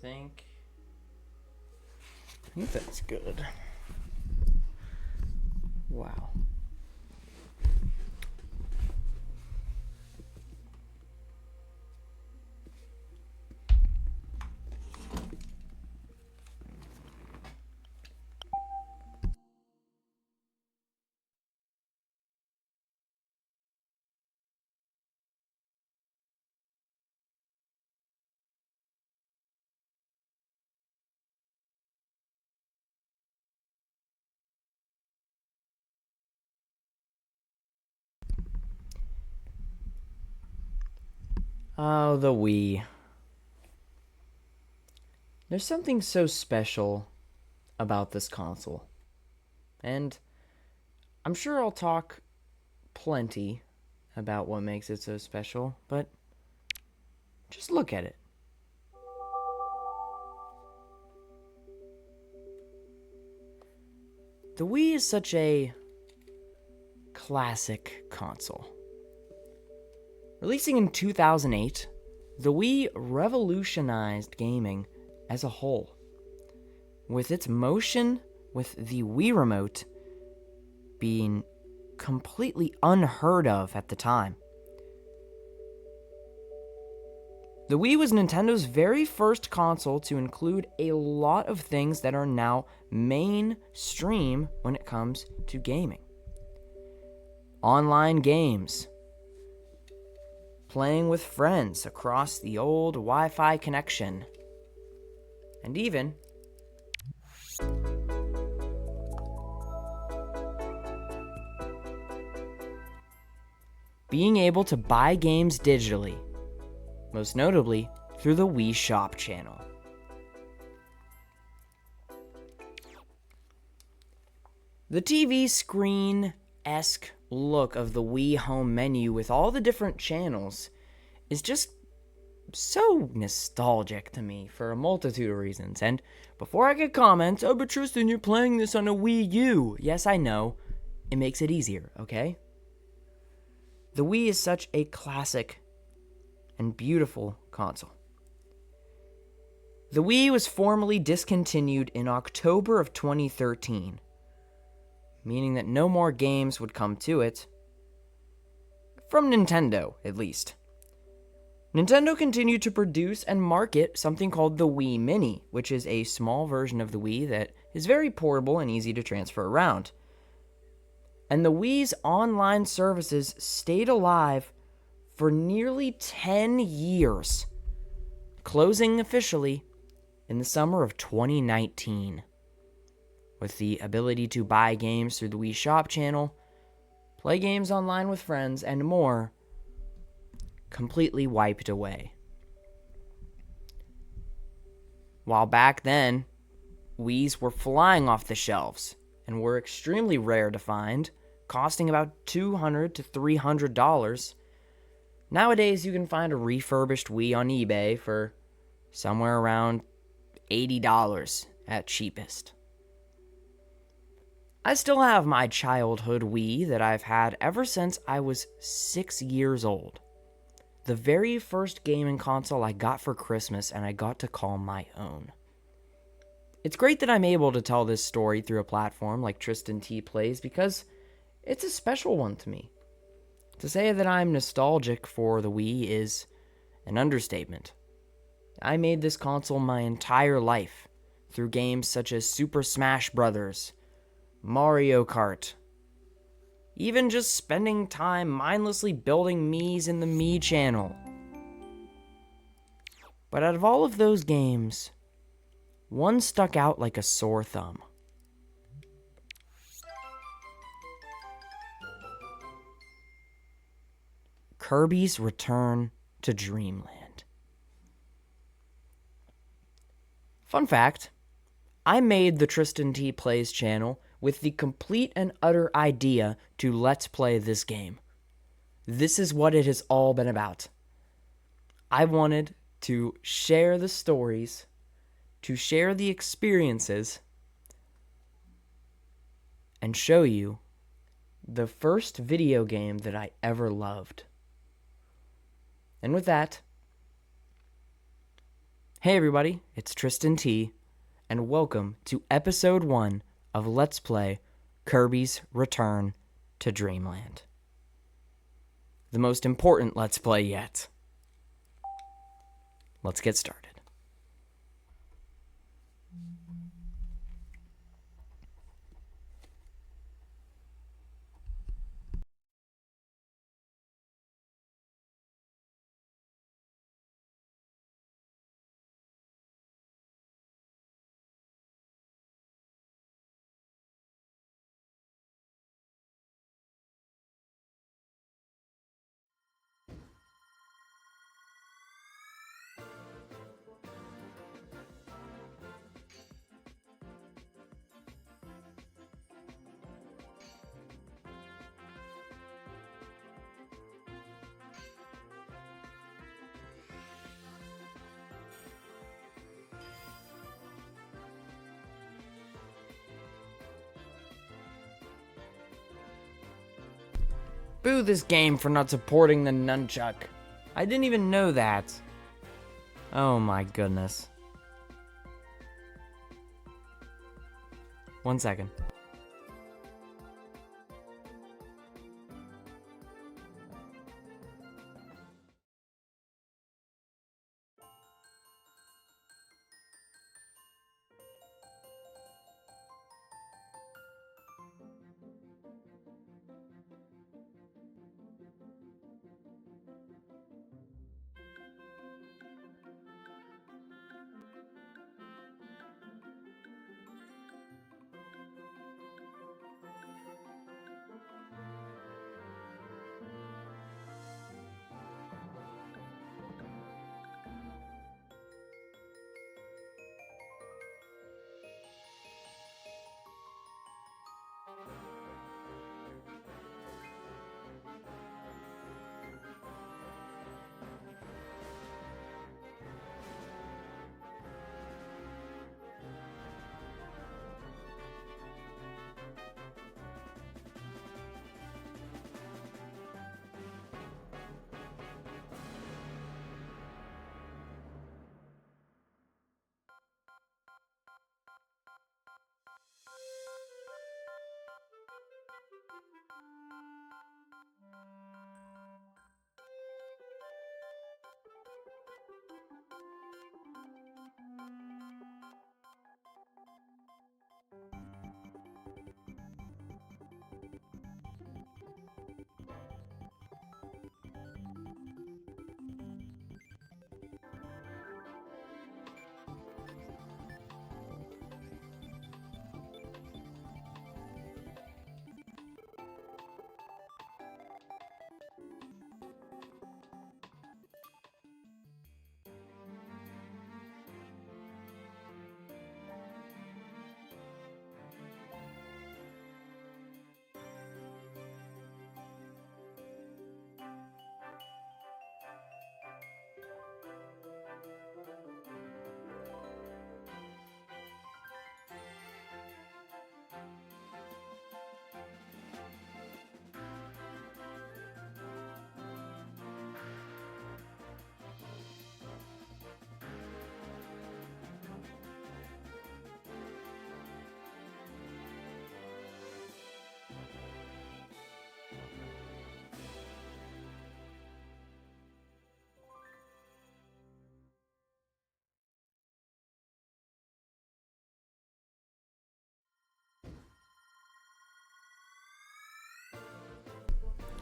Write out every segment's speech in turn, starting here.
think that's good. Wow. Oh, the Wii. There's something so special about this console. And I'm sure I'll talk plenty about what makes it so special, but just look at it. The Wii is such a classic console. Releasing in 2008, the Wii revolutionized gaming as a whole. With its motion, with the Wii Remote being completely unheard of at the time. The Wii was Nintendo's very first console to include a lot of things that are now mainstream when it comes to gaming. Online games, playing with friends across the old Wi-Fi connection, and even being able to buy games digitally, most notably through the Wii Shop channel. The TV screen-esque look of the Wii home menu with all the different channels is just so nostalgic to me for a multitude of reasons. And before I get comments, oh, but Tristan, you're playing this on a Wii U. Yes, I know. It makes it easier, okay? The Wii is such a classic and beautiful console. The Wii was formally discontinued in October of 2013, meaning that no more games would come to it, from Nintendo, at least. Nintendo continued to produce and market something called the Wii Mini, which is a small version of the Wii that is very portable and easy to transfer around. And the Wii's online services stayed alive for nearly 10 years, closing officially in the summer of 2019. With the ability to buy games through the Wii Shop channel, play games online with friends, and more, completely wiped away. While back then, Wiis were flying off the shelves and were extremely rare to find, costing about $200 to $300. Nowadays, you can find a refurbished Wii on eBay for somewhere around $80 at cheapest. I still have my childhood Wii that I've had ever since I was 6 years old. The very first gaming console I got for Christmas and I got to call my own. It's great that I'm able to tell this story through a platform like Tristan T Plays because it's a special one to me. To say that I'm nostalgic for the Wii is an understatement. I made this console my entire life through games such as Super Smash Bros., Mario Kart, even just spending time mindlessly building Miis in the Mii channel. But out of all of those games, one stuck out like a sore thumb. Kirby's Return to Dreamland. Fun fact, I made the Tristan T Plays channel with the complete and utter idea to let's play this game. This is what it has all been about. I wanted to share the stories, to share the experiences, and show you the first video game that I ever loved. And with that, Hey everybody, it's Tristan T, and welcome to episode 1 of Let's Play Kirby's Return to Dreamland. The most important Let's Play yet. Let's get started. Boo this game for not supporting the nunchuck. I didn't even know that. Oh my goodness. 1 second.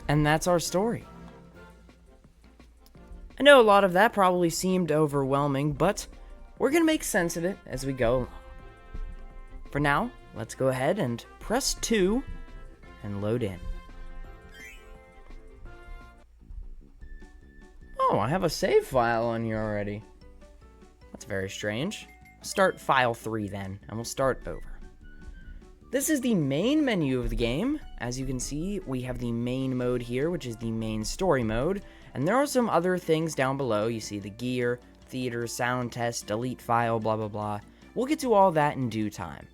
And that's our story. I know a lot of that probably seemed overwhelming, but we're going to make sense of it as we go along. For now, let's go ahead and press 2 and load in. Oh, I have a save file on here already. That's very strange. Start file 3 then, and we'll start over. This is the main menu of the game. As you can see, we have the main mode here, which is the main story mode, and there are some other things down below. You see the gear, theater, sound test, delete file, blah blah blah. We'll get to all that in due time.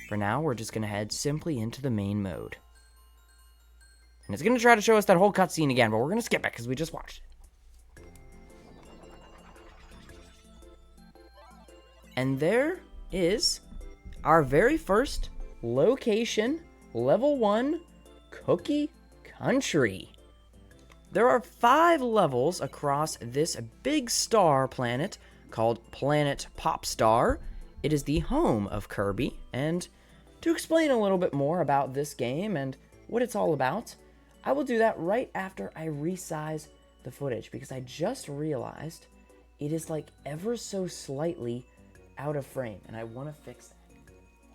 For now, we're just going to head simply into the main mode. And it's going to try to show us that whole cutscene again, but we're going to skip it because we just watched it. And there is our very first location, level 1, Cookie Country. There are 5 levels across this big star planet called Planet Popstar. It is the home of Kirby, and to explain a little bit more about this game and what it's all about, I will do that right after I resize the footage, because I just realized it is like ever so slightly out of frame, and I want to fix that.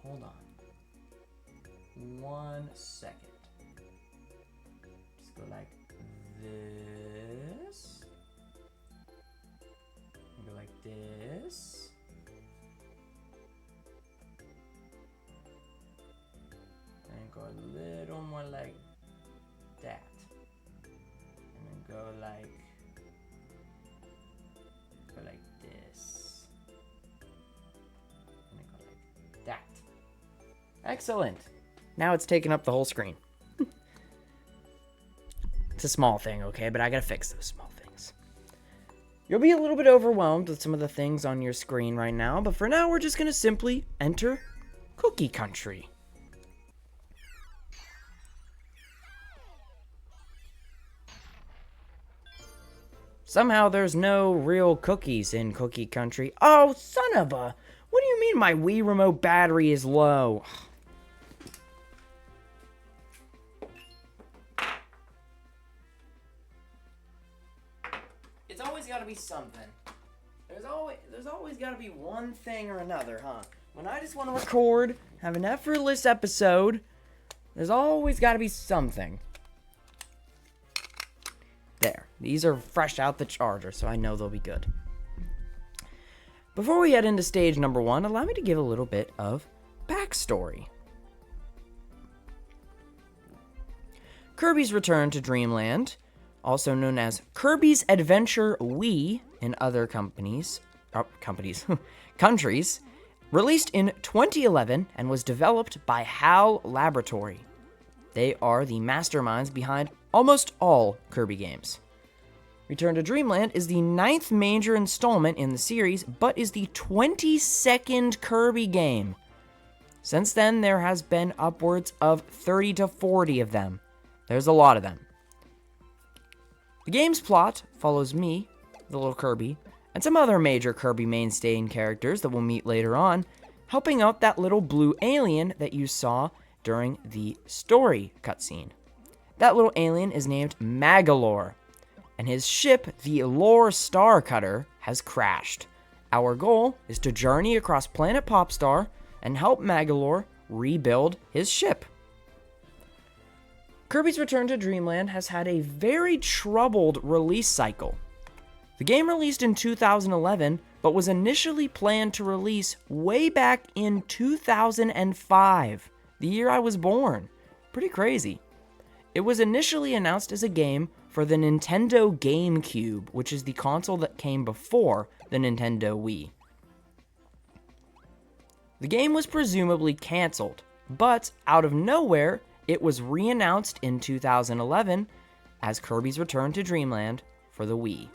Hold on. 1 second. Just go like this. And go like this. And go a little more like that. And then go like this. And then go like that. Excellent. Now it's taking up the whole screen. It's a small thing, okay? But I gotta fix those small things. You'll be a little bit overwhelmed with some of the things on your screen right now, but for now we're just gonna simply enter Cookie Country. Somehow there's no real cookies in Cookie Country. Oh, son of a... What do you mean my Wii Remote battery is low? It's always got to be something. There's always got to be one thing or another, huh? When I just want to record, have an effortless episode, there's always got to be something. There. These are fresh out the charger, so I know they'll be good. Before we head into stage number 1, allow me to give a little bit of backstory. Kirby's Return to Dreamland, also known as Kirby's Adventure Wii in other countries, released in 2011 and was developed by HAL Laboratory. They are the masterminds behind almost all Kirby games. Return to Dreamland is the 9th major installment in the series, but is the 22nd Kirby game. Since then, there has been upwards of 30 to 40 of them. There's a lot of them. The game's plot follows me, the little Kirby, and some other major Kirby mainstay characters that we'll meet later on, helping out that little blue alien that you saw during the story cutscene. That little alien is named Magolor, and his ship, the Lor Starcutter, has crashed. Our goal is to journey across planet Popstar and help Magolor rebuild his ship. Kirby's Return to Dreamland has had a very troubled release cycle. The game released in 2011, but was initially planned to release way back in 2005, the year I was born. Pretty crazy. It was initially announced as a game for the Nintendo GameCube, which is the console that came before the Nintendo Wii. The game was presumably canceled, but out of nowhere, it was re-announced in 2011 as Kirby's Return to Dreamland for the Wii.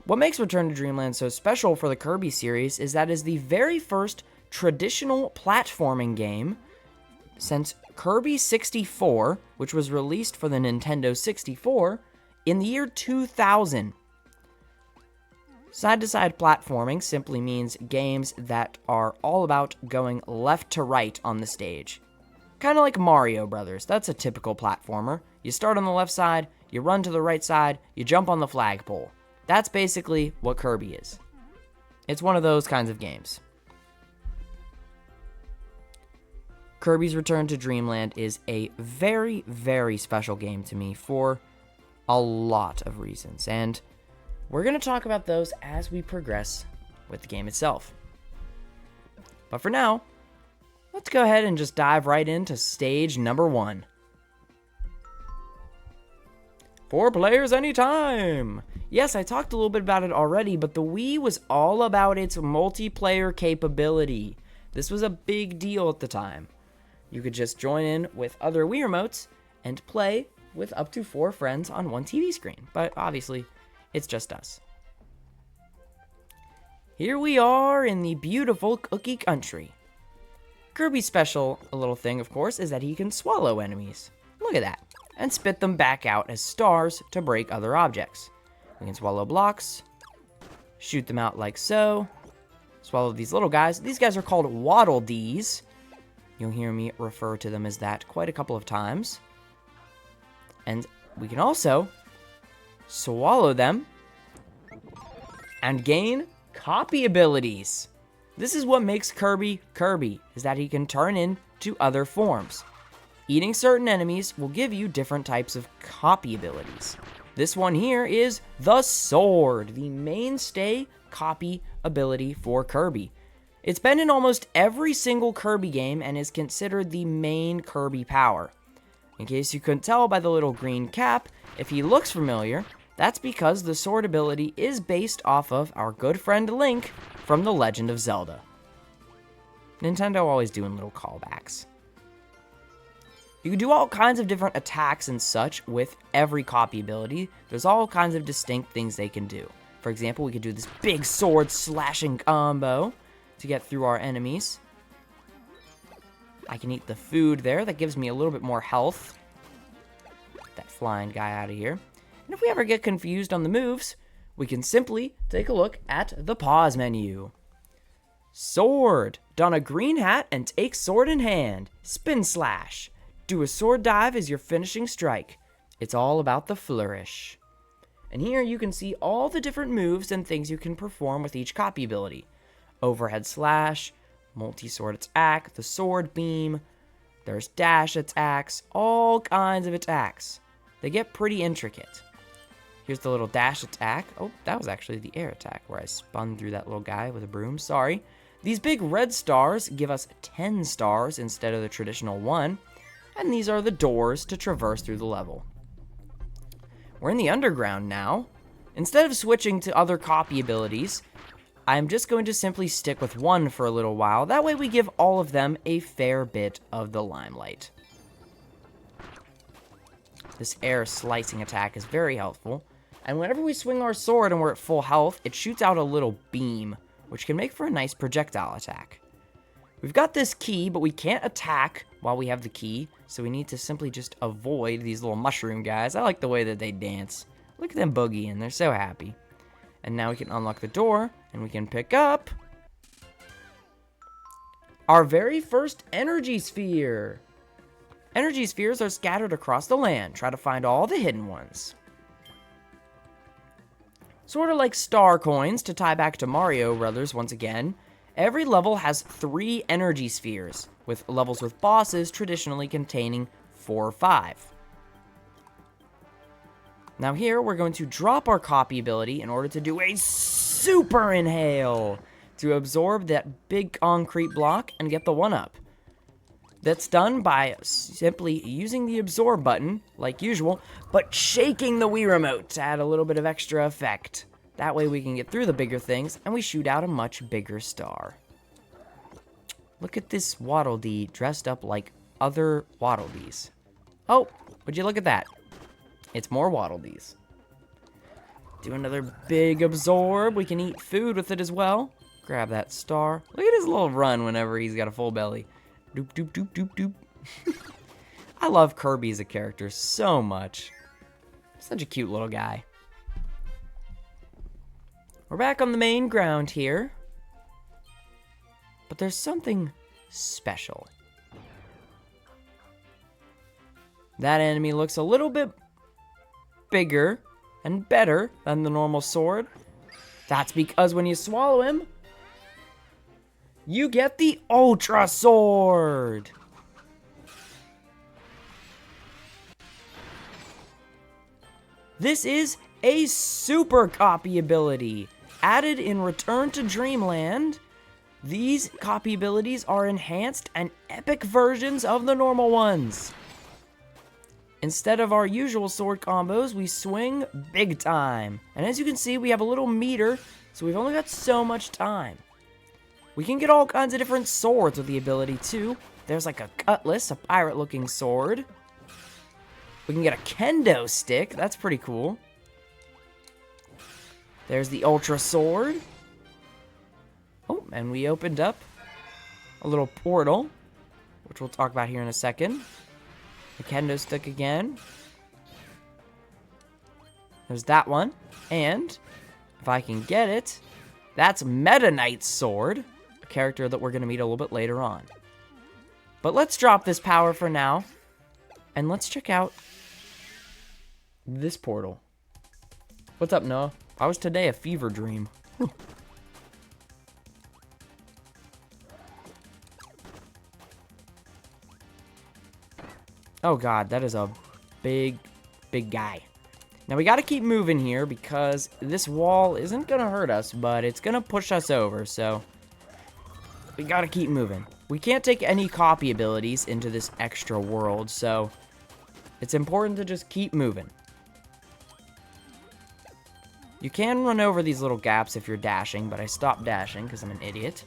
What makes Return to Dreamland so special for the Kirby series is that it is the very first traditional platforming game since Kirby 64, which was released for the Nintendo 64 in the year 2000. Side-to-side platforming simply means games that are all about going left to right on the stage. Kind of like Mario Brothers, that's a typical platformer. You start on the left side, you run to the right side, you jump on the flagpole. That's basically what Kirby is. It's one of those kinds of games. Kirby's Return to Dreamland is a very, very special game to me for a lot of reasons, and we're going to talk about those as we progress with the game itself. But for now, let's go ahead and just dive right into stage number 1. 4 players anytime! Yes, I talked a little bit about it already, but the Wii was all about its multiplayer capability. This was a big deal at the time. You could just join in with other Wii remotes and play with up to 4 friends on one TV screen. But obviously, it's just us. Here we are in the beautiful Cookie Country. Kirby's special little thing, of course, is that he can swallow enemies. Look at that. And spit them back out as stars to break other objects. We can swallow blocks, shoot them out like so, swallow these little guys. These guys are called Waddle Dees. You'll hear me refer to them as that quite a couple of times. And we can also swallow them and gain copy abilities. This is what makes Kirby Kirby, is that he can turn into other forms. Eating certain enemies will give you different types of copy abilities. This one here is the sword, the mainstay copy ability for Kirby. It's been in almost every single Kirby game and is considered the main Kirby power. In case you couldn't tell by the little green cap, if he looks familiar, that's because the sword ability is based off of our good friend Link from The Legend of Zelda. Nintendo always doing little callbacks. You can do all kinds of different attacks and such with every copy ability. There's all kinds of distinct things they can do. For example, we could do this big sword slashing combo to get through our enemies. I can eat the food there. That gives me a little bit more health. Get that flying guy out of here. And if we ever get confused on the moves, we can simply take a look at the pause menu. Sword. Don a green hat and take sword in hand. Spin slash. Do a sword dive as your finishing strike. It's all about the flourish. And here you can see all the different moves and things you can perform with each copy ability. Overhead slash, multi-sword attack, the sword beam, there's dash attacks, all kinds of attacks. They get pretty intricate. Here's the little dash attack. Oh, that was actually the air attack where I spun through that little guy with a broom, sorry. These big red stars give us 10 stars instead of the traditional 1. And these are the doors to traverse through the level. We're in the underground now. Instead of switching to other copy abilities, I'm just going to simply stick with one for a little while. That way we give all of them a fair bit of the limelight. This air slicing attack is very helpful. And whenever we swing our sword and we're at full health, it shoots out a little beam, which can make for a nice projectile attack. We've got this key, but we can't attack while we have the key, so we need to simply just avoid these little mushroom guys. I like the way that they dance. Look at them boogieing, they're so happy. And now we can unlock the door, and we can pick up our very first energy sphere. Energy spheres are scattered across the land. Try to find all the hidden ones. Sort of like star coins, to tie back to Mario Brothers once again. Every level has 3 energy spheres, with levels with bosses traditionally containing 4 or 5. Now here, we're going to drop our copy ability in order to do a super inhale to absorb that big concrete block and get the 1-up. That's done by simply using the absorb button, like usual, but shaking the Wii Remote to add a little bit of extra effect. That way we can get through the bigger things, and we shoot out a much bigger star. Look at this Waddle Dee dressed up like other Waddle Dees. Oh, would you look at that? It's more Waddle Dees. Do another big absorb. We can eat food with it as well. Grab that star. Look at his little run whenever he's got a full belly. Doop, doop, doop, doop, doop. I love Kirby as a character so much. Such a cute little guy. We're back on the main ground here. But there's something special. That enemy looks a little bit bigger and better than the normal sword. That's because when you swallow him, you get the Ultra Sword. This is a super copy ability. Added in Return to Dreamland, these copy abilities are enhanced and epic versions of the normal ones. Instead of our usual sword combos, we swing big time. And as you can see, we have a little meter, so we've only got so much time. We can get all kinds of different swords with the ability too. There's like a cutlass, a pirate-looking sword. We can get a kendo stick, that's pretty cool. There's the Ultra Sword. and we opened up a little portal, which we'll talk about here in a second. The kendo stick again. There's that one. And if I can get it, that's Meta Knight's sword, a character that we're going to meet a little bit later on. But let's drop this power for now, and let's check out this portal. What's up, Noah? How was today a fever dream? Oh god, that is a big guy. Now we gotta keep moving here because this wall isn't gonna hurt us, but it's gonna push us over, so we gotta keep moving. We can't take any copy abilities into this extra world, so it's important to just keep moving. You can run over these little gaps if you're dashing, but I stopped dashing because I'm an idiot.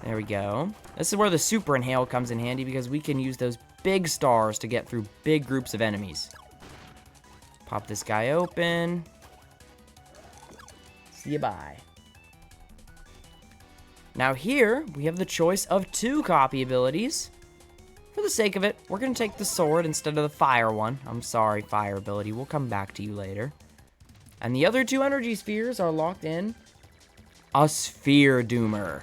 There we go. This is where the super inhale comes in handy because we can use those big stars to get through big groups of enemies. Pop this guy open. See you bye. Now here, we have the choice of 2 copy abilities. For the sake of it, we're going to take the sword instead of the fire one. I'm sorry, fire ability. We'll come back to you later. And the other 2 energy spheres are locked in a sphere doomer.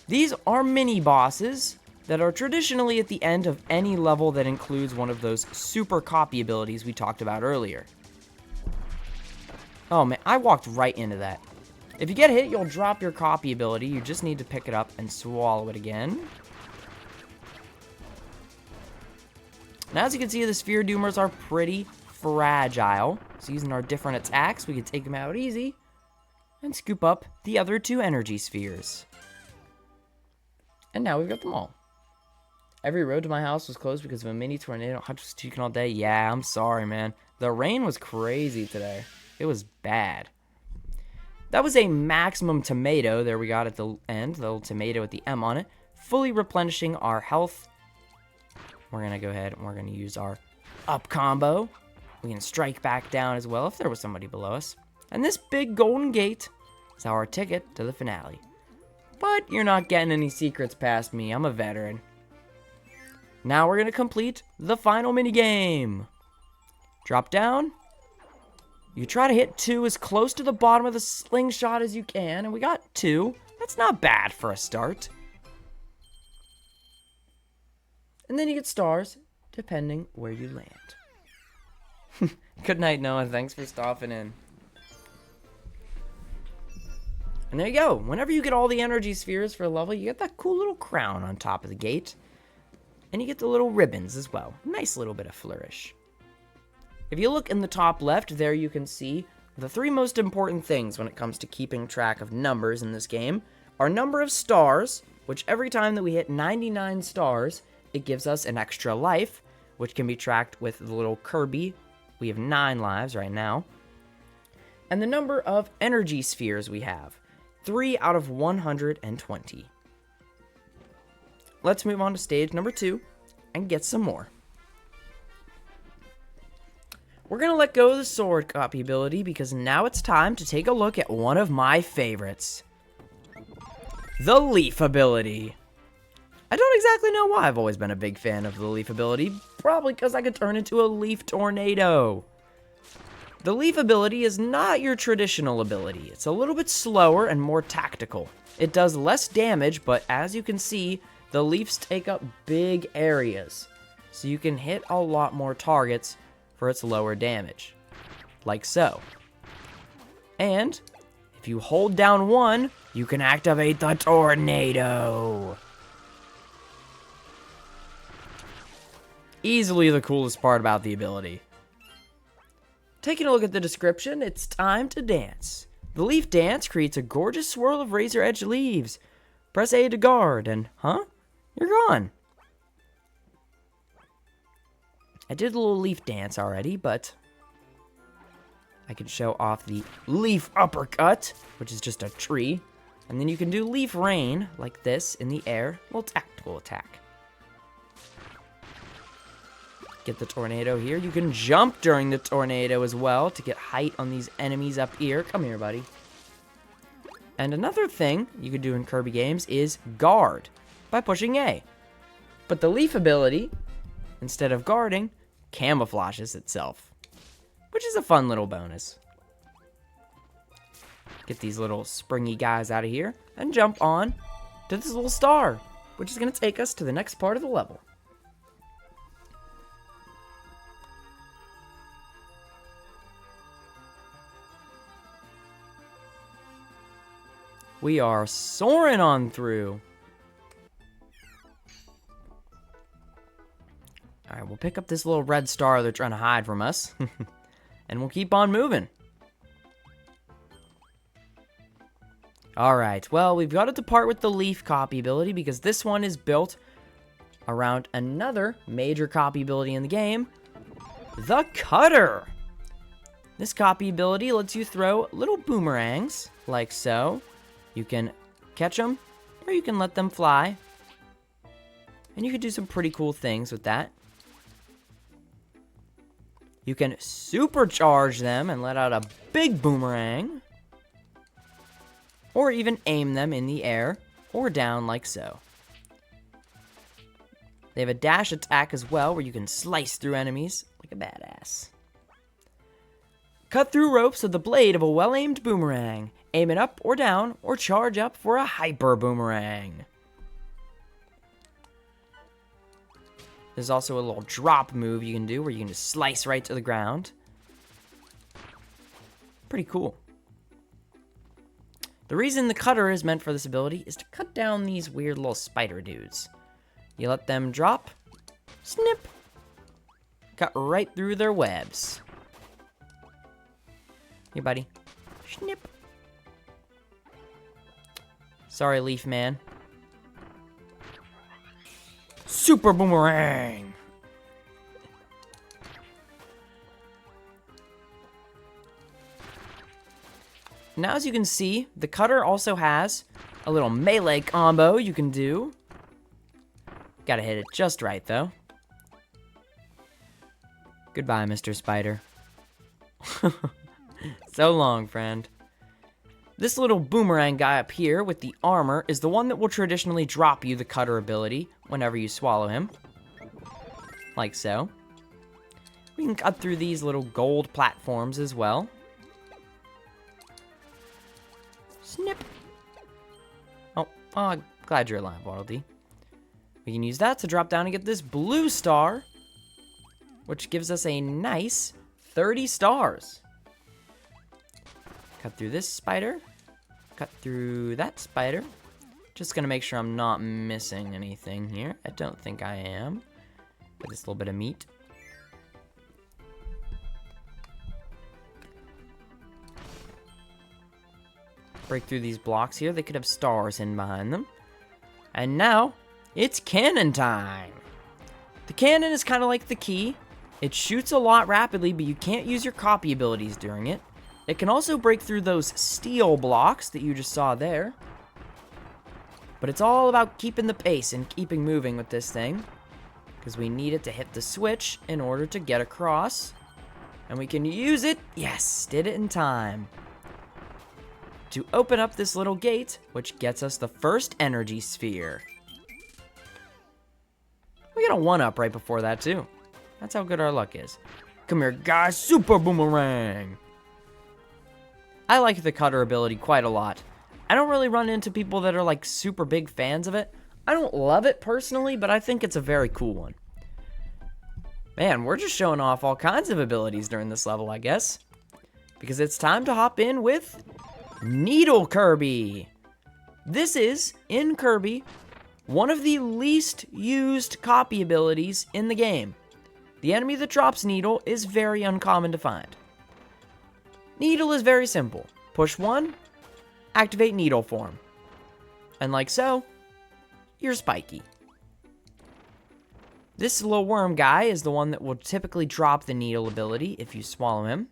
These are mini bosses that are traditionally at the end of any level that includes one of those super copy abilities we talked about earlier. Oh man, I walked right into that. If you get hit, you'll drop your copy ability. You just need to pick it up and swallow it again. Now, as you can see, the sphere doomers are pretty fragile. So using our different attacks, we can take them out easy and scoop up the other 2 energy spheres. And now we've got them all. Every road to my house was closed because of a mini tornado. I was tweaking all day. Yeah, I'm sorry, man. The rain was crazy today. It was bad. That was a maximum tomato. There we got at the end. The little tomato with the M on it. Fully replenishing our health. We're going to go ahead and we're going to use our up combo. We can strike back down as well if there was somebody below us. And this big golden gate is our ticket to the finale. But you're not getting any secrets past me. I'm a veteran. Now we're going to complete the final minigame. Drop down. You try to hit 2 as close to the bottom of the slingshot as you can. And we got 2. That's not bad for a start. And then you get stars, depending where you land. Good night, Noah. Thanks for stopping in. And there you go. Whenever you get all the energy spheres for a level, you get that cool little crown on top of the gate. And you get the little ribbons as well. Nice little bit of flourish. If you look in the top left, there you can see the 3 most important things when it comes to keeping track of numbers in this game. Our number of stars, which every time that we hit 99 stars, it gives us an extra life, which can be tracked with the little Kirby. We have 9 lives right now. And the number of energy spheres we have. 3 out of 120. Let's move on to stage number 2 and get some more. We're going to let go of the sword copy ability because now it's time to take a look at one of my favorites. The leaf ability. I don't exactly know why I've always been a big fan of the leaf ability. Probably because I could turn into a leaf tornado. The leaf ability is not your traditional ability. It's a little bit slower and more tactical. It does less damage, but as you can see, the leaves take up big areas. So you can hit a lot more targets for its lower damage. Like so. And if you hold down 1, you can activate the tornado. Easily the coolest part about the ability. Taking a look at the description, it's time to dance. The leaf dance creates a gorgeous swirl of razor-edged leaves. Press A to guard, and you're gone. I did a little leaf dance already, but I can show off the leaf uppercut, which is just a tree. And then you can do leaf rain, like this, in the air. A little tactical attack. Get the tornado here. You can jump during the tornado as well to get height on these enemies up here. Come here, buddy. And another thing you could do in Kirby games is guard by pushing A. But the leaf ability, instead of guarding, camouflages itself, which is a fun little bonus. Get these little springy guys out of here and jump on to this little star, which is going to take us to the next part of the level. We are soaring on through. Alright, we'll pick up this little red star they're trying to hide from us. And we'll keep on moving. Alright, well, we've got to depart with the leaf copy ability because this one is built around another major copy ability in the game, the cutter. This copy ability lets you throw little boomerangs, like so. You can catch them, or you can let them fly. And you can do some pretty cool things with that. You can supercharge them and let out a big boomerang. Or even aim them in the air, or down like so. They have a dash attack as well, where you can slice through enemies like a badass. Cut through ropes with the blade of a well-aimed boomerang. Aim it up or down, or charge up for a hyper boomerang. There's also a little drop move you can do where you can just slice right to the ground. Pretty cool. The reason the cutter is meant for this ability is to cut down these weird little spider dudes. You let them drop, snip, cut right through their webs. Hey, buddy. Snip. Sorry, Leaf Man. Super boomerang! Now, as you can see, the cutter also has a little melee combo you can do. Gotta hit it just right, though. Goodbye, Mr. Spider. So long, friend. This little boomerang guy up here with the armor is the one that will traditionally drop you the cutter ability whenever you swallow him. Like so. We can cut through these little gold platforms as well. Snip. Oh, I'm glad you're alive, Waddle-Dee. We can use that to drop down and get this blue star, which gives us a nice 30 stars. Cut through this spider. Cut through that spider. Just gonna make sure I'm not missing anything here. I don't think I am. Get this little bit of meat. Break through these blocks here. They could have stars in behind them. And now, it's cannon time. The cannon is kind of like the key. It shoots a lot rapidly, but you can't use your copy abilities during it. It can also break through those steel blocks that you just saw there. But it's all about keeping the pace and keeping moving with this thing. Because we need it to hit the switch in order to get across. And we can use it. Yes, did it in time. To open up this little gate, which gets us the first energy sphere. We got a 1-up right before that, too. That's how good our luck is. Come here, guys. Super boomerang. I like the cutter ability quite a lot. I don't really run into people that are like super big fans of it. I don't love it personally, but I think it's a very cool one. Man, we're just showing off all kinds of abilities during this level, I guess. Because it's time to hop in with Needle Kirby. This is, in Kirby, one of the least used copy abilities in the game. The enemy that drops Needle is very uncommon to find. Needle is very simple. Push 1, activate Needle form. And like so, you're spiky. This little worm guy is the one that will typically drop the Needle ability if you swallow him.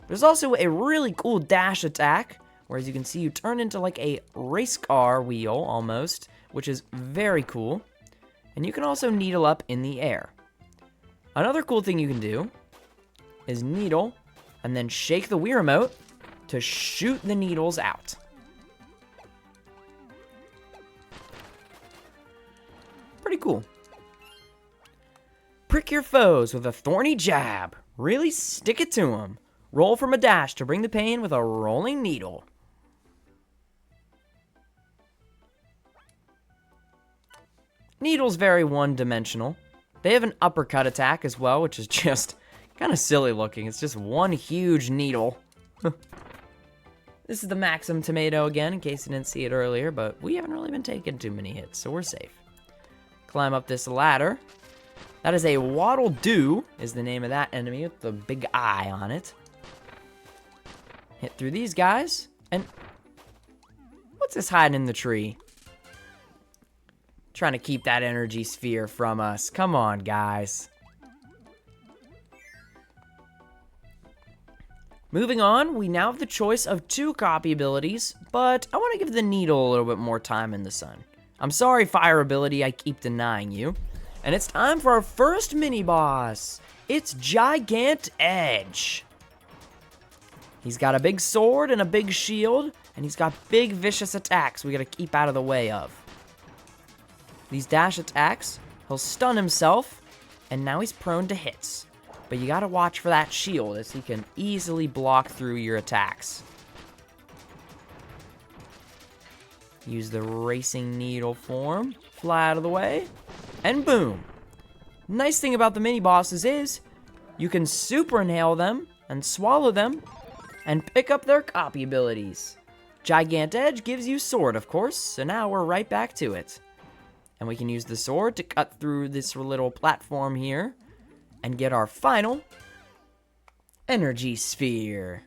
There's also a really cool dash attack, where as you can see, you turn into like a race car wheel almost, which is very cool. And you can also needle up in the air. Another cool thing you can do is needle and then shake the Wii remote to shoot the needles out. pretty cool. Prick your foes with a thorny jab. Really stick it to them. Roll from a dash to bring the pain with a rolling needle. Needle's very one-dimensional. They have an uppercut attack as well, which is just kind of silly looking. It's just one huge needle. This is the Maxim Tomato again, in case you didn't see it earlier, but we haven't really been taking too many hits, so we're safe. Climb up this ladder. That is a Waddle Doo, is the name of that enemy with the big eye on it. Hit through these guys, and what's this hiding in the tree? Trying to keep that energy sphere from us. Come on, guys. Moving on, we now have the choice of 2 copy abilities, but I want to give the needle a little bit more time in the sun. I'm sorry, fire ability, I keep denying you. And it's time for our first mini-boss. It's Gigant Edge. He's got a big sword and a big shield, and he's got big vicious attacks we gotta keep out of the way of. These dash attacks, he'll stun himself, and now he's prone to hits. But you gotta watch for that shield, as he can easily block through your attacks. Use the racing needle form, fly out of the way, and boom. Nice thing about the mini-bosses is, you can super inhale them, and swallow them, and pick up their copy abilities. Gigant Edge gives you sword, of course, so now we're right back to it. And we can use the sword to cut through this little platform here, and get our final energy sphere.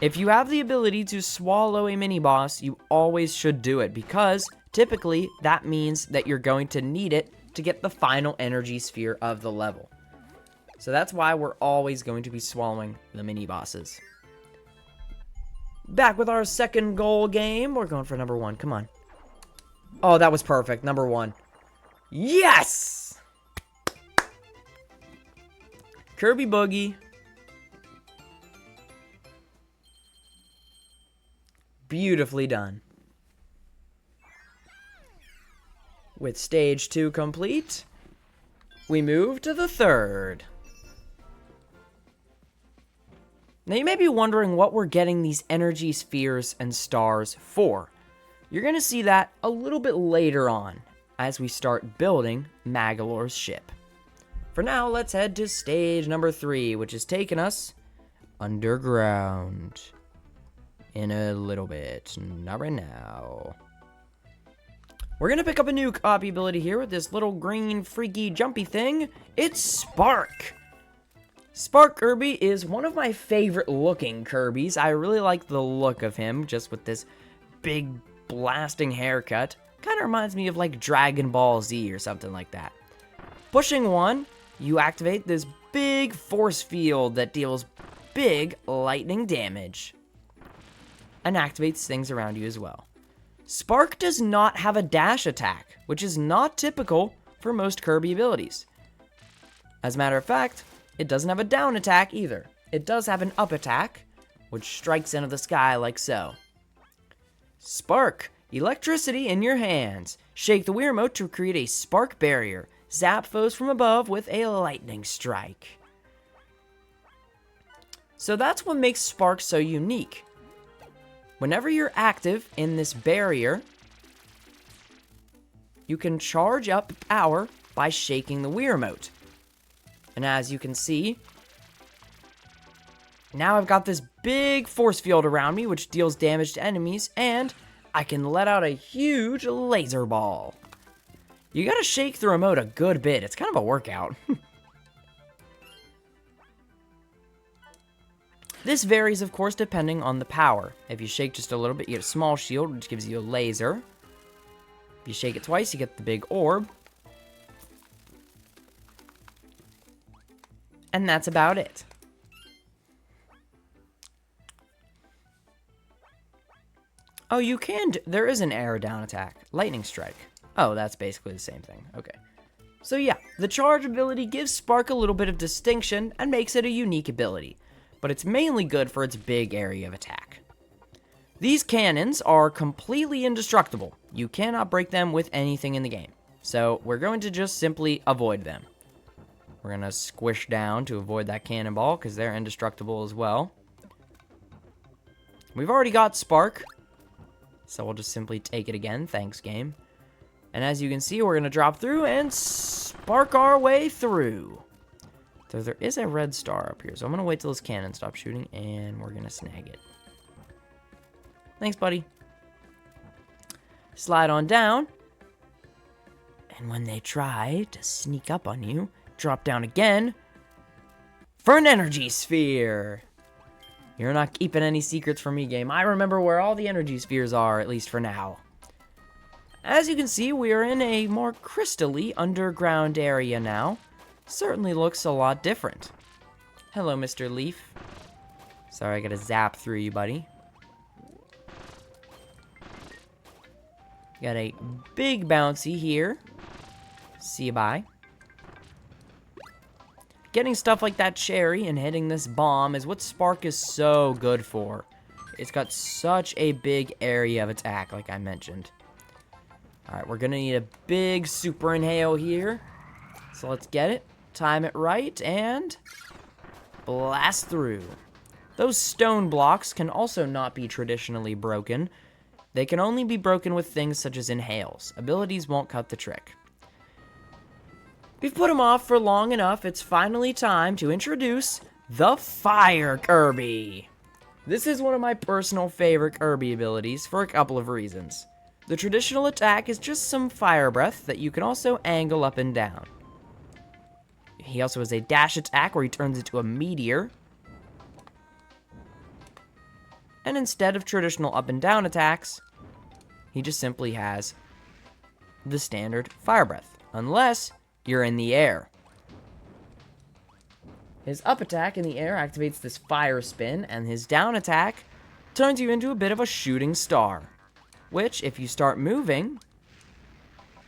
If you have the ability to swallow a mini-boss, you always should do it, because typically that means that you're going to need it to get the final energy sphere of the level. So that's why we're always going to be swallowing the mini-bosses. Back with our second goal game. We're going for number 1. Come on. Oh, that was perfect. Number 1. Yes! Kirby Boogie. Beautifully done. With stage 2 complete, we move to the third. Now you may be wondering what we're getting these energy spheres and stars for. You're going to see that a little bit later on as we start building Magalor's ship. For now, let's head to stage number 3, which is taking us underground. In a little bit, not right now. We're gonna pick up a new copy ability here with this little green freaky jumpy thing. It's Spark. Spark Kirby is one of my favorite looking Kirbys. I really like the look of him, just with this big blasting haircut. Kind of reminds me of like Dragon Ball Z or something like that. Pushing 1, you activate this big force field that deals big lightning damage. And activates things around you as well. Spark does not have a dash attack, which is not typical for most Kirby abilities. As a matter of fact, it doesn't have a down attack either. It does have an up attack, which strikes into the sky like so. Spark, electricity in your hands. Shake the Wii remote to create a spark barrier. Zap foes from above with a lightning strike. So that's what makes Spark so unique. Whenever you're active in this barrier, you can charge up power by shaking the Wii remote. And as you can see, now I've got this big force field around me, which deals damage to enemies, and I can let out a huge laser ball. You gotta shake the remote a good bit. It's kind of a workout. This varies, of course, depending on the power. If you shake just a little bit, you get a small shield, which gives you a laser. If you shake it twice, you get the big orb. And that's about it. Oh, you can, there is an air down attack. Lightning strike. Oh, that's basically the same thing. Okay. So yeah, the charge ability gives Spark a little bit of distinction and makes it a unique ability. But it's mainly good for its big area of attack. These cannons are completely indestructible. You cannot break them with anything in the game. So we're going to just simply avoid them. We're going to squish down to avoid that cannonball because they're indestructible as well. We've already got Spark, so we'll just simply take it again. Thanks, game. And as you can see, we're going to drop through and spark our way through. So there is a red star up here, so I'm going to wait till this cannon stops shooting, and we're going to snag it. Thanks, buddy. Slide on down. And when they try to sneak up on you, drop down again for an energy sphere. You're not keeping any secrets from me, game. I remember where all the energy spheres are, at least for now. As you can see, we are in a more crystally underground area now. Certainly looks a lot different. Hello, Mr. Leaf. Sorry, I gotta zap through you, buddy. Got a big bouncy here. See you bye. Getting stuff like that cherry and hitting this bomb is what Spark is so good for. It's got such a big area of attack, like I mentioned. Alright, we're gonna need a big super inhale here. So let's get it, time it right, and blast through. Those stone blocks can also not be traditionally broken. They can only be broken with things such as inhales. Abilities won't cut the trick. We've put him off for long enough. It's finally time to introduce the Fire Kirby. This is one of my personal favorite Kirby abilities for a couple of reasons. The traditional attack is just some fire breath that you can also angle up and down. He also has a dash attack where he turns into a meteor. And instead of traditional up and down attacks, he just simply has the standard fire breath, unless you're in the air. His up attack in the air activates this fire spin, and his down attack turns you into a bit of a shooting star. Which, if you start moving...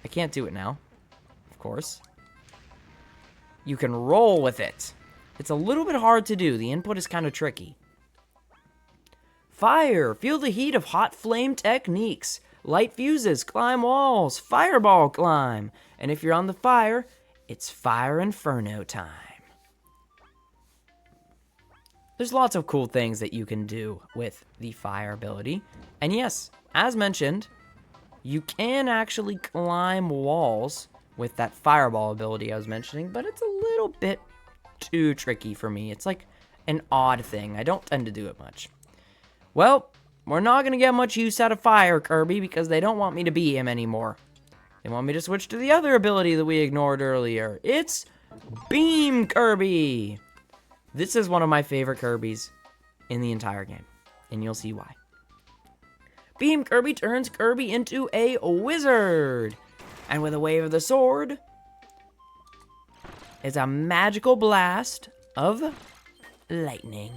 I can't do it now, of course. You can roll with it. It's a little bit hard to do. The input is kind of tricky. Fire! Feel the heat of hot flame techniques. Light fuses, climb walls, fireball climb. And if you're on the fire, it's Fire Inferno time. There's lots of cool things that you can do with the fire ability. And yes, as mentioned, you can actually climb walls with that fireball ability I was mentioning, but it's a little bit too tricky for me. It's like an odd thing. I don't tend to do it much. Well, we're not going to get much use out of Fire Kirby because they don't want me to be him anymore. They want me to switch to the other ability that we ignored earlier. It's Beam Kirby. This is one of my favorite Kirbys in the entire game, and you'll see why. Beam Kirby turns Kirby into a wizard. And with a wave of the sword, it's a magical blast of lightning.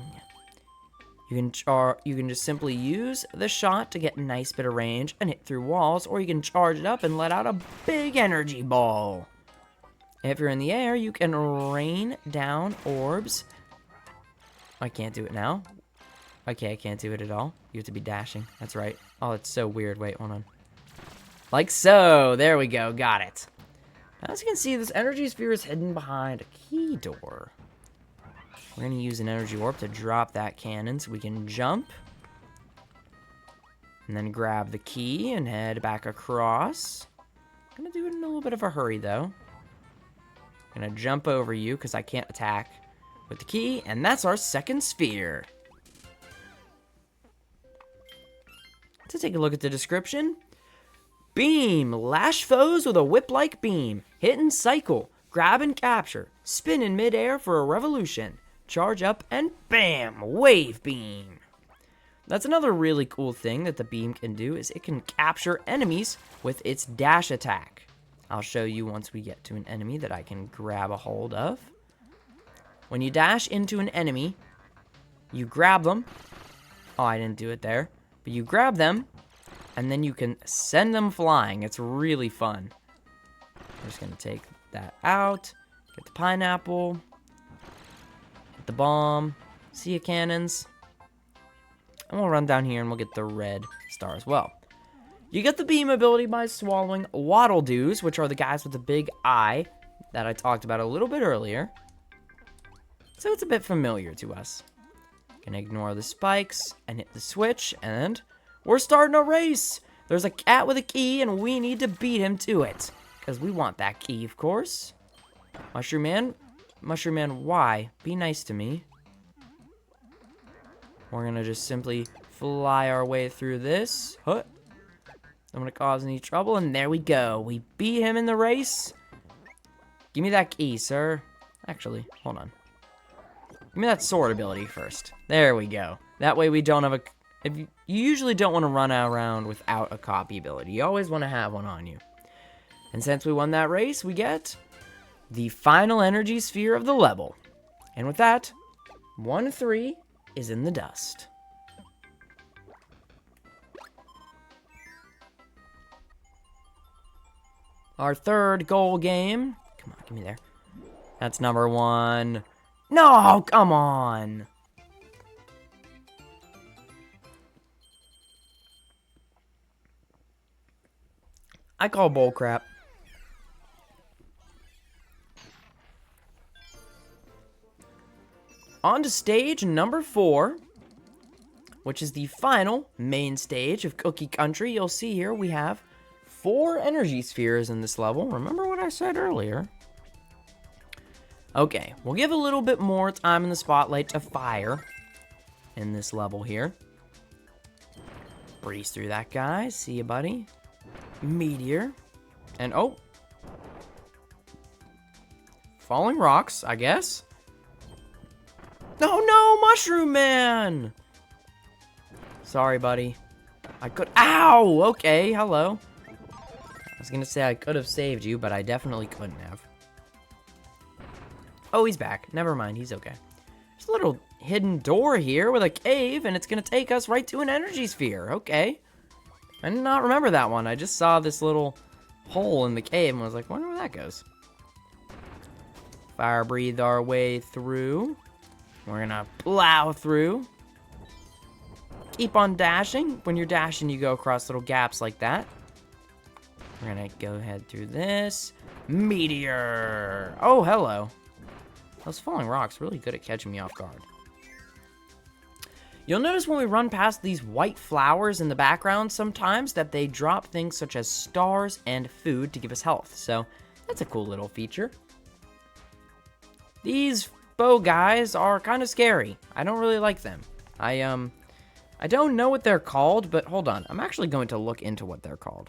You can just simply use the shot to get a nice bit of range and hit through walls, or you can charge it up and let out a big energy ball. If you're in the air, you can rain down orbs. I can't do it now. Okay, I can't do it at all. You have to be dashing. That's right. Oh, it's so weird. Wait, hold on. Like so. There we go. Got it. As you can see, this energy sphere is hidden behind a key door. We're going to use an energy orb to drop that cannon so we can jump. And then grab the key and head back across. I'm going to do it in a little bit of a hurry, though. I'm going to jump over you because I can't attack with the key. And that's our second sphere. To take a look at the description. Beam. Lash foes with a whip-like beam. Hit and cycle. Grab and capture. Spin in midair for a revolution. Charge up, and bam! Wave beam. That's another really cool thing that the beam can do, is it can capture enemies with its dash attack. I'll show you once we get to an enemy that I can grab a hold of. When you dash into an enemy, you grab them. Oh, I didn't do it there. But you grab them, and then you can send them flying. It's really fun. I'm just going to take that out. Get the pineapple. The bomb, see ya cannons, and we'll run down here and we'll get the red star as well. You get the beam ability by swallowing Waddle Doos, which are the guys with the big eye that I talked about a little bit earlier. So it's a bit familiar to us. Gonna ignore the spikes and hit the switch, and we're starting a race. There's a cat with a key, and we need to beat him to it. Because we want that key, of course. Mushroom Man, why? Be nice to me. We're gonna just simply fly our way through this. Huh. Don't want to cause any trouble, and there we go. We beat him in the race. Give me that key, sir. Actually, hold on. Give me that sword ability first. There we go. That way we don't have a... you usually don't want to run around without a copy ability. You always want to have one on you. And since we won that race, we get the final energy sphere of the level. And with that, 1-3 is in the dust. Our third goal game. Come on, give me there. That's number 1. No, come on. I call bullcrap. On to stage number 4, which is the final main stage of Cookie Country. You'll see here we have 4 energy spheres in this level. Remember what I said earlier. Okay, we'll give a little bit more time in the spotlight to fire in this level here. Breeze through that guy. See you, buddy. Meteor. And, oh. Falling rocks, I guess. No, Mushroom Man! Sorry, buddy. I could... Ow! Okay, hello. I was gonna say I could have saved you, but I definitely couldn't have. Oh, he's back. Never mind, he's okay. There's a little hidden door here with a cave, and it's gonna take us right to an energy sphere. Okay. I did not remember that one. I just saw this little hole in the cave and was like, wonder where that goes. Fire breathe our way through. We're gonna plow through. Keep on dashing. When you're dashing, you go across little gaps like that. We're gonna go ahead through this. Meteor! Oh, hello. Those falling rocks really good at catching me off guard. You'll notice when we run past these white flowers in the background sometimes that they drop things such as stars and food to give us health. So that's a cool little feature. These bow guys are kind of scary. I don't really like them. I don't know what they're called, but hold on. I'm actually going to look into what they're called.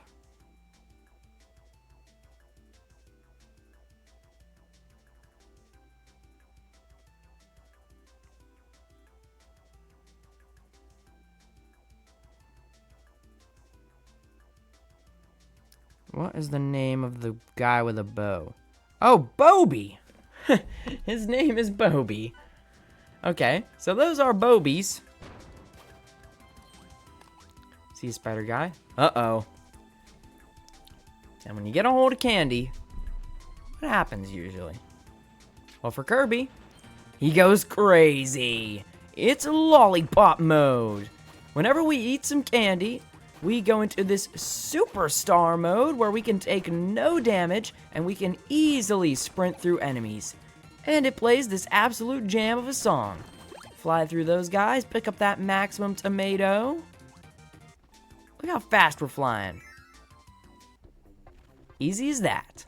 What is the name of the guy with a bow? Oh, Bobby! His name is Bobby. Okay, so those are Bobies. See a spider guy? Uh-oh. And when you get a hold of candy, what happens usually? Well, for Kirby, he goes crazy. It's lollipop mode. Whenever we eat some candy, we go into this superstar mode where we can take no damage and we can easily sprint through enemies. And it plays this absolute jam of a song. Fly through those guys, pick up that maximum tomato. Look how fast we're flying. Easy as that.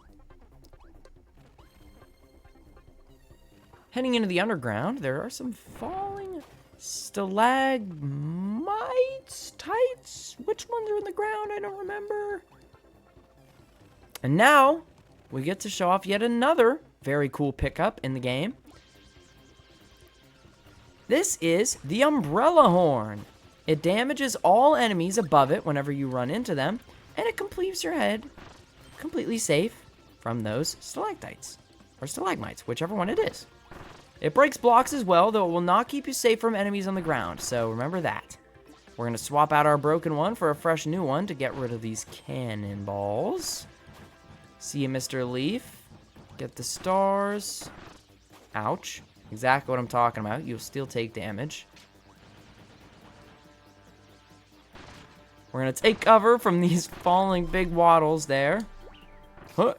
Heading into the underground, there are some falling stalagmites, tights. Which ones are in the ground? I don't remember. And now we get to show off yet another very cool pickup in the game. This is the umbrella horn. It damages all enemies above it whenever you run into them, and it leaves your head completely safe from those stalactites or stalagmites, whichever one it is. It breaks blocks as well, though it will not keep you safe from enemies on the ground, so remember that. We're going to swap out our broken one for a fresh new one to get rid of these cannonballs. See you, Mr. Leaf. Get the stars. Ouch. Exactly what I'm talking about. You'll still take damage. We're gonna take cover from these falling big waddles there. Huh.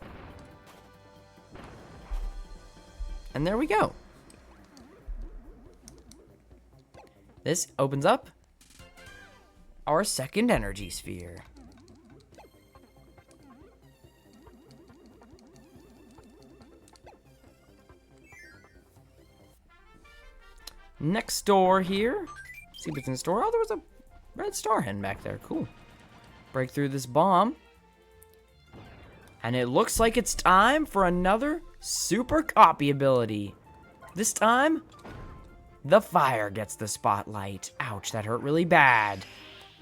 And there we go. This opens up our second energy sphere. Next door here. See what's in store. Oh, there was a red star hen back there. Cool. Break through this bomb. And it looks like it's time for another super copy ability. This time, the fire gets the spotlight. Ouch, that hurt really bad.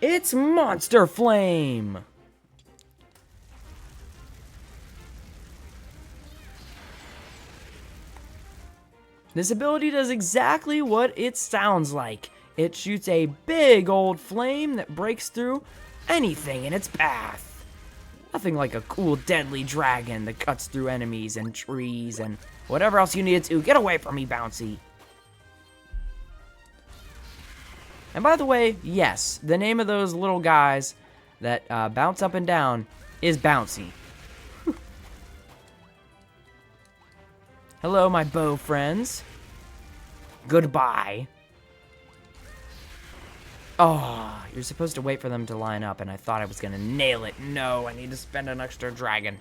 It's Monster Flame. This ability does exactly what it sounds like. It shoots a big old flame that breaks through anything in its path. Nothing like a cool deadly dragon that cuts through enemies and trees and whatever else you need it to. Get away from me, Bouncy. And by the way, yes, the name of those little guys that bounce up and down is Bouncy. Hello, my bow friends. Goodbye. Oh, you're supposed to wait for them to line up, and I thought I was going to nail it. No, I need to spend an extra dragon.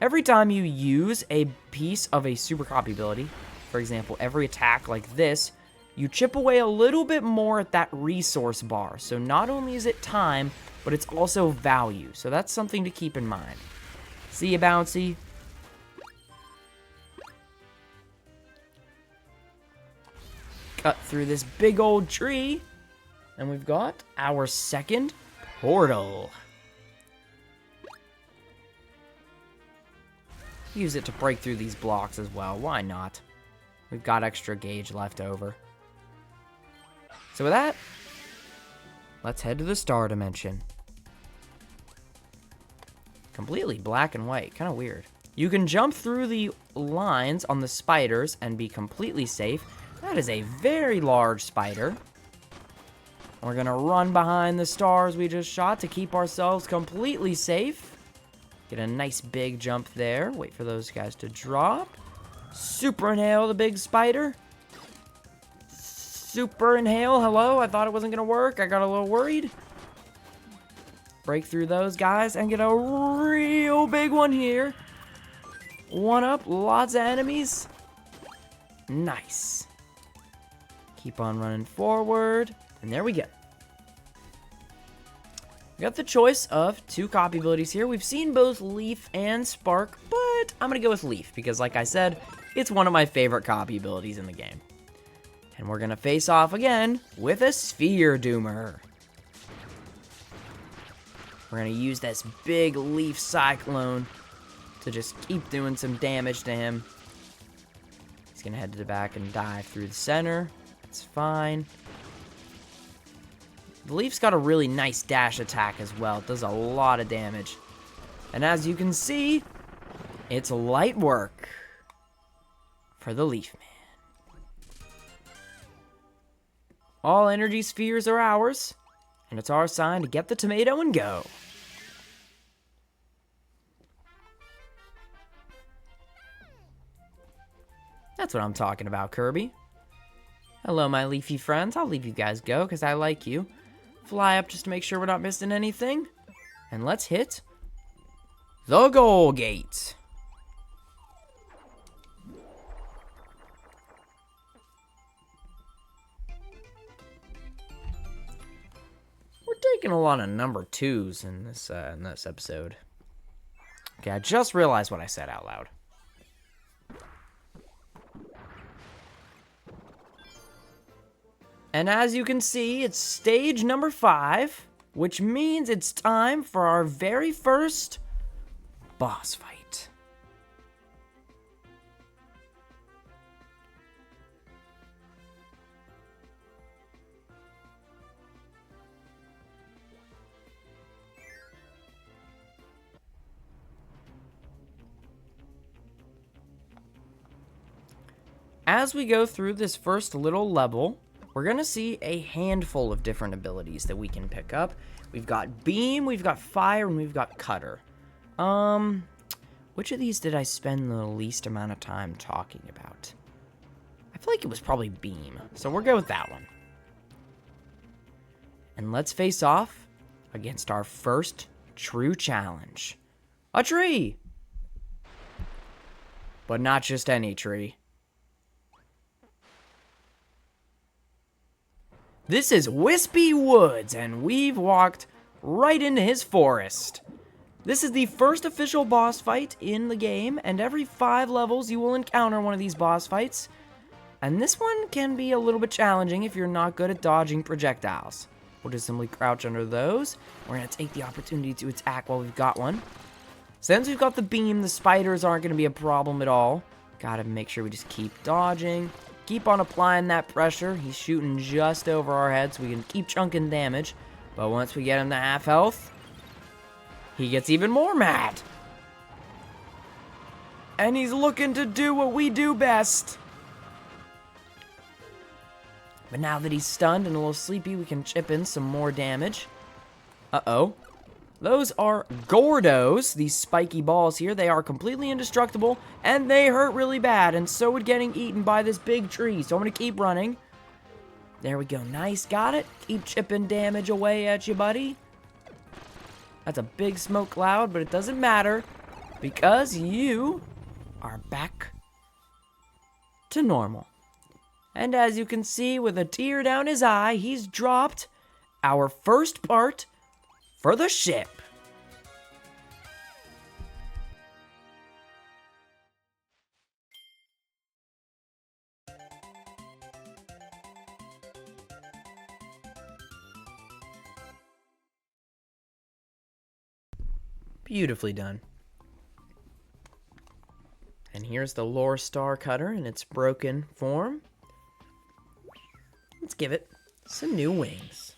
Every time you use a piece of a super copy ability, for example, every attack like this, you chip away a little bit more at that resource bar. So not only is it time, but it's also value. So that's something to keep in mind. See ya, Bouncy. Cut through this big old tree, and we've got our second portal. Use it to break through these blocks as well. Why not? We've got extra gauge left over. So with that, let's head to the star dimension. Completely black and white. Kind of weird. You can jump through the lines on the spiders and be completely safe. That is a very large spider. We're going to run behind the stars we just shot to keep ourselves completely safe. Get a nice big jump there. Wait for those guys to drop. Super inhale the big spider. Super inhale. Hello, I thought it wasn't going to work. I got a little worried. Break through those guys and get a real big one here. One up. Lots of enemies. Nice. Keep on running forward. And there we go. We got the choice of two copy abilities here. We've seen both Leaf and Spark, but I'm going to go with Leaf because, like I said, it's one of my favorite copy abilities in the game. And we're going to face off again with a Sphere Doomer. We're going to use this big Leaf Cyclone to just keep doing some damage to him. He's going to head to the back and dive through the center. That's fine. The Leaf's got a really nice dash attack as well. It does a lot of damage. And as you can see, it's light work for the Leaf Man. All energy spheres are ours, and it's our sign to get the tomato and go. That's what I'm talking about, Kirby. Hello, my leafy friends. I'll leave you guys go because I like you. Fly up just to make sure we're not missing anything. And let's hit the goal gate. We're taking a lot of number 2s in this episode. Okay, I just realized what I said out loud. And as you can see, it's stage number 5, which means it's time for our very first boss fight. As we go through this first little level, we're going to see a handful of different abilities that we can pick up. We've got Beam, we've got Fire, and we've got Cutter. Which of these did I spend the least amount of time talking about? I feel like it was probably Beam, so we're good with that one. And let's face off against our first true challenge. A tree! But not just any tree. This is Wispy Woods, and we've walked right into his forest. This is the first official boss fight in the game, and every 5 levels you will encounter one of these boss fights. And this one can be a little bit challenging if you're not good at dodging projectiles. We'll just simply crouch under those. We're going to take the opportunity to attack while we've got one. Since we've got the beam, the spiders aren't going to be a problem at all. Gotta make sure we just keep dodging. Keep on applying that pressure. He's shooting just over our heads, so we can keep chunking damage. But once we get him to half health, he gets even more mad. And he's looking to do what we do best. But now that he's stunned and a little sleepy, we can chip in some more damage. Uh-oh. Those are Gordos, these spiky balls here. They are completely indestructible, and they hurt really bad, and so would getting eaten by this big tree. So I'm going to keep running. There we go. Nice. Got it. Keep chipping damage away at you, buddy. That's a big smoke cloud, but it doesn't matter because you are back to normal. And as you can see, with a tear down his eye, he's dropped our first part for the ship. Beautifully done. And here's the Lor Starcutter in its broken form. Let's give it some new wings.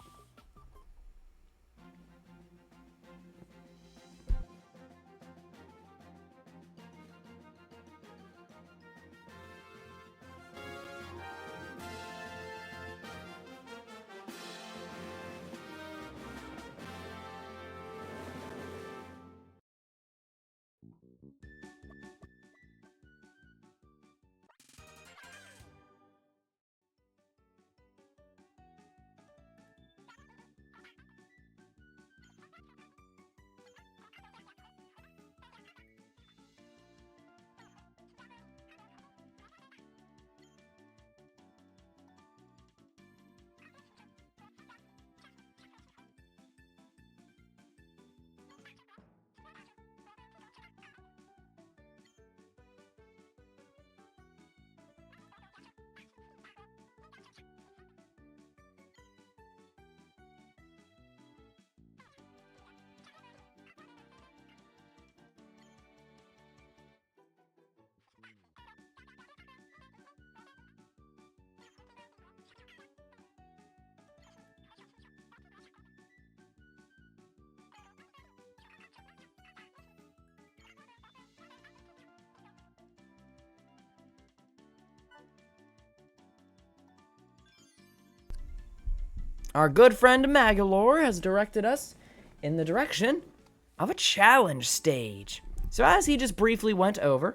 Our good friend Magalore has directed us in the direction of a challenge stage. So as he just briefly went over,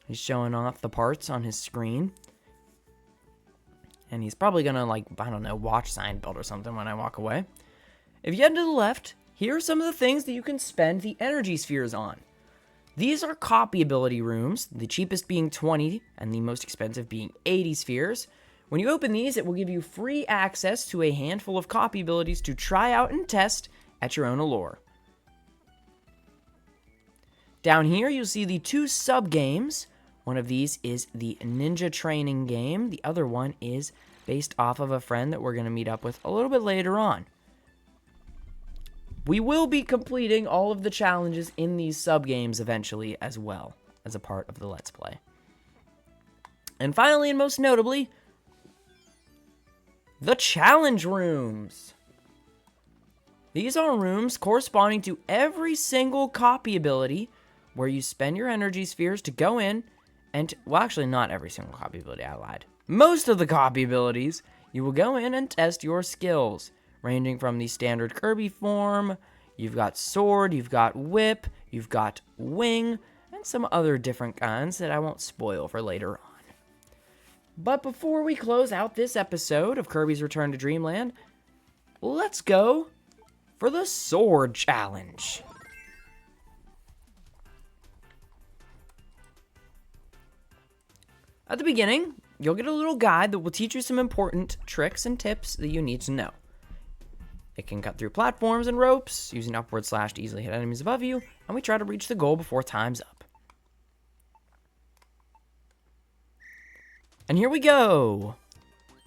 he's showing off the parts on his screen. And he's probably gonna, like, I don't know, watch sign build or something when I walk away. If you head to the left, here are some of the things that you can spend the energy spheres on. These are copy ability rooms, the cheapest being 20 and the most expensive being 80 spheres. When you open these, it will give you free access to a handful of copy abilities to try out and test at your own allure. Down here, you'll see the 2 sub-games. One of these is the Ninja Training game. The other one is based off of a friend that we're going to meet up with a little bit later on. We will be completing all of the challenges in these sub-games eventually as well, as a part of the Let's Play. And finally, and most notably, the challenge rooms. These are rooms corresponding to every single copy ability where you spend your energy spheres to go in and, well, actually not every single copy ability, I lied. Most of the copy abilities, you will go in and test your skills, ranging from the standard Kirby form. You've got sword, you've got whip, you've got wing, and some other different kinds that I won't spoil for later on. But before we close out this episode of Kirby's Return to Dreamland, let's go for the sword challenge. At the beginning, you'll get a little guide that will teach you some important tricks and tips that you need to know. It can cut through platforms and ropes, using upward slash to easily hit enemies above you, and we try to reach the goal before time's up. And here we go!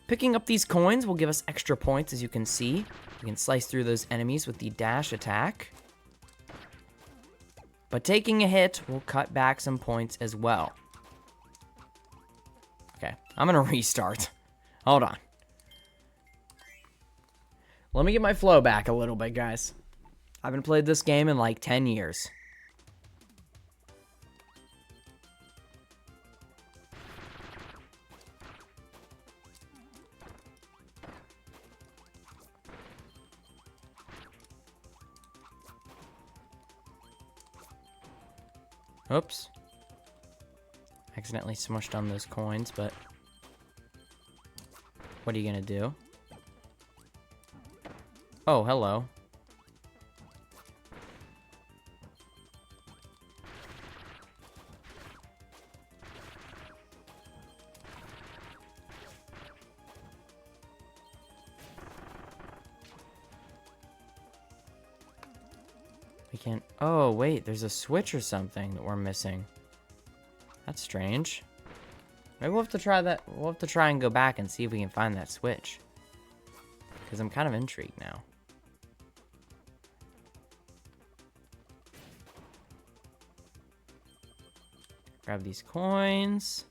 Picking up these coins will give us extra points, as you can see. We can slice through those enemies with the dash attack. But taking a hit will cut back some points as well. Okay, I'm gonna restart. Hold on. Let me get my flow back a little bit, guys. I haven't played this game in like 10 years. Oops. Accidentally smushed on those coins, but what are you gonna do? Oh, hello. We can't... Oh, wait, there's a switch or something that we're missing. That's strange. Maybe we'll have to try that. We'll have to try and go back and see if we can find that switch. Because I'm kind of intrigued now. Grab these coins.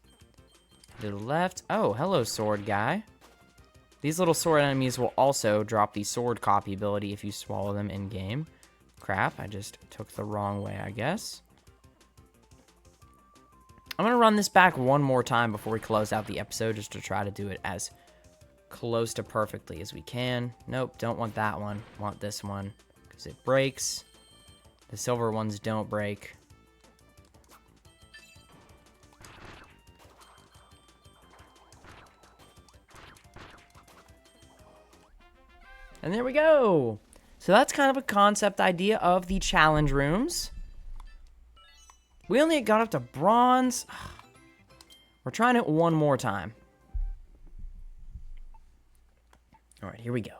To the left. Oh, hello, sword guy. These little sword enemies will also drop the sword copy ability if you swallow them in-game. Crap, I just took the wrong way, I guess. I'm going to run this back one more time before we close out the episode, just to try to do it as close to perfectly as we can. Nope, don't want that one. Want this one, because it breaks. The silver ones don't break. And there we go. So that's kind of a concept idea of the challenge rooms. We only got up to bronze. We're trying it one more time. All right, here we go.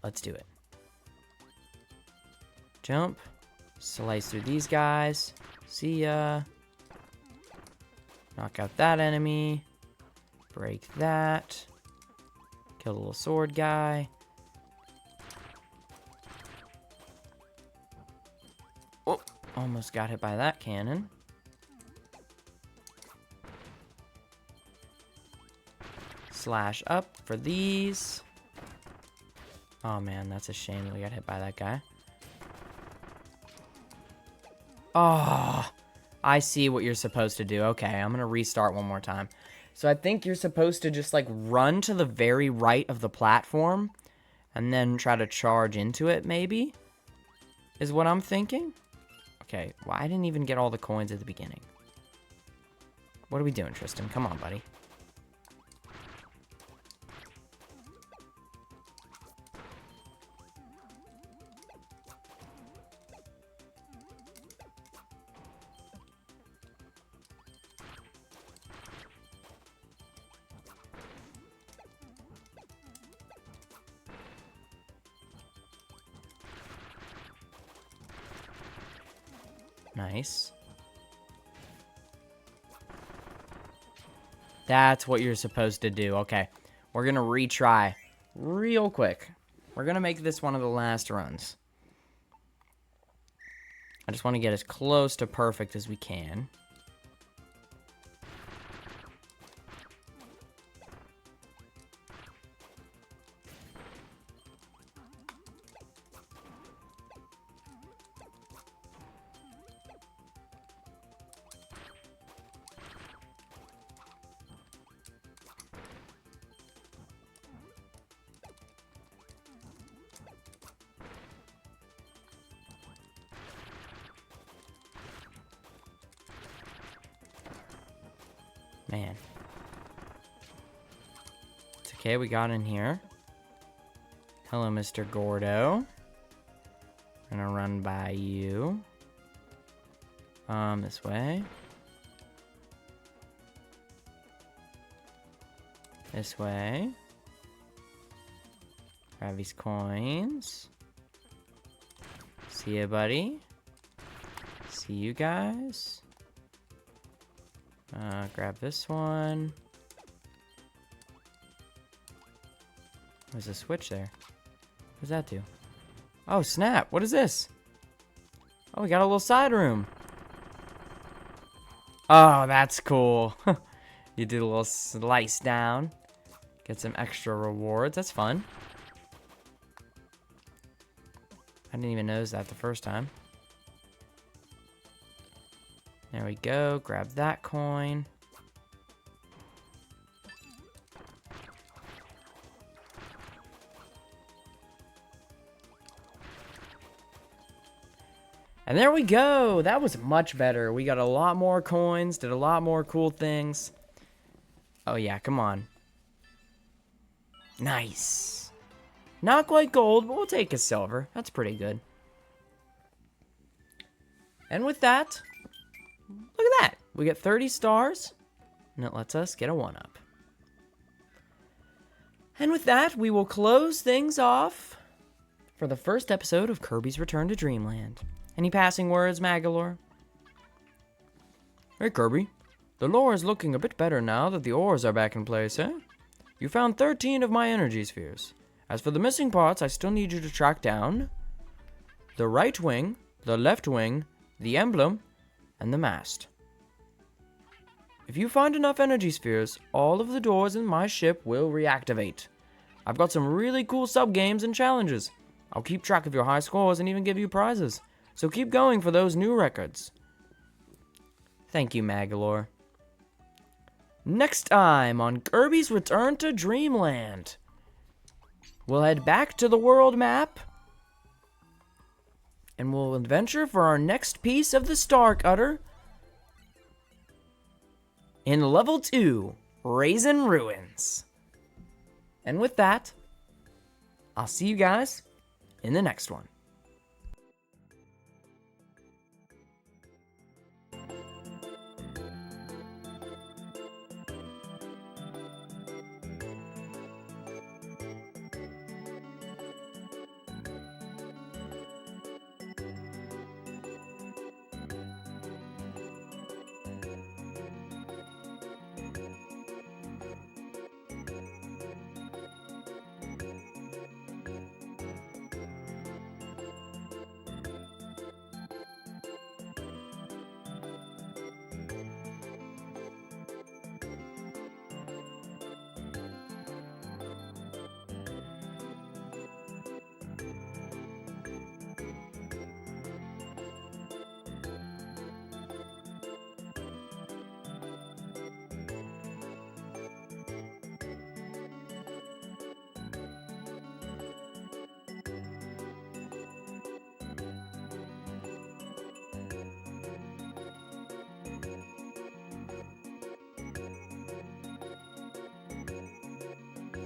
Let's do it. Jump. Slice through these guys. See ya. Knock out that enemy. Break that. Kill the little sword guy. Oh, almost got hit by that cannon. Slash up for these. Oh man, that's a shame that we got hit by that guy. Oh, I see what you're supposed to do. Okay, I'm gonna restart one more time. So I think you're supposed to just like run to the very right of the platform and then try to charge into it, maybe? Is what I'm thinking? Okay, well, I didn't even get all the coins at the beginning. What are we doing, Tristan? Come on, buddy. Nice. That's what you're supposed to do. Okay. We're going to retry real quick. We're going to make this one of the last runs. I just want to get as close to perfect as we can. Man. It's okay, we got in here. Hello, Mr. Gordo. Gonna run by you. This way. This way. Grab these coins. See ya, buddy. See you guys. Grab this one. There's a switch there. What does that do? Oh, snap. What is this? Oh, we got a little side room. Oh, that's cool. You did a little slice down. Get some extra rewards. That's fun. I didn't even notice that the first time. There we go. Grab that coin. And there we go. That was much better. We got a lot more coins, did a lot more cool things. Oh yeah, come on. Nice. Not quite gold, but we'll take a silver. That's pretty good. And with that, look at that. We get 30 stars, and it lets us get a 1-up. And with that, we will close things off for the first episode of Kirby's Return to Dreamland. Any passing words, Magolor? Hey, Kirby. The lore is looking a bit better now that the ores are back in place, eh? You found 13 of my energy spheres. As for the missing parts, I still need you to track down the right wing, the left wing, the emblem, and the mast. If you find enough energy spheres, all of the doors in my ship will reactivate. I've got some really cool sub-games and challenges. I'll keep track of your high scores and even give you prizes. So keep going for those new records. Thank you, Magolor. Next time on Kirby's Return to Dreamland, we'll head back to the world map, and we'll adventure for our next piece of the Starcutter in Level 2, Raisin Ruins. And with that, I'll see you guys in the next one.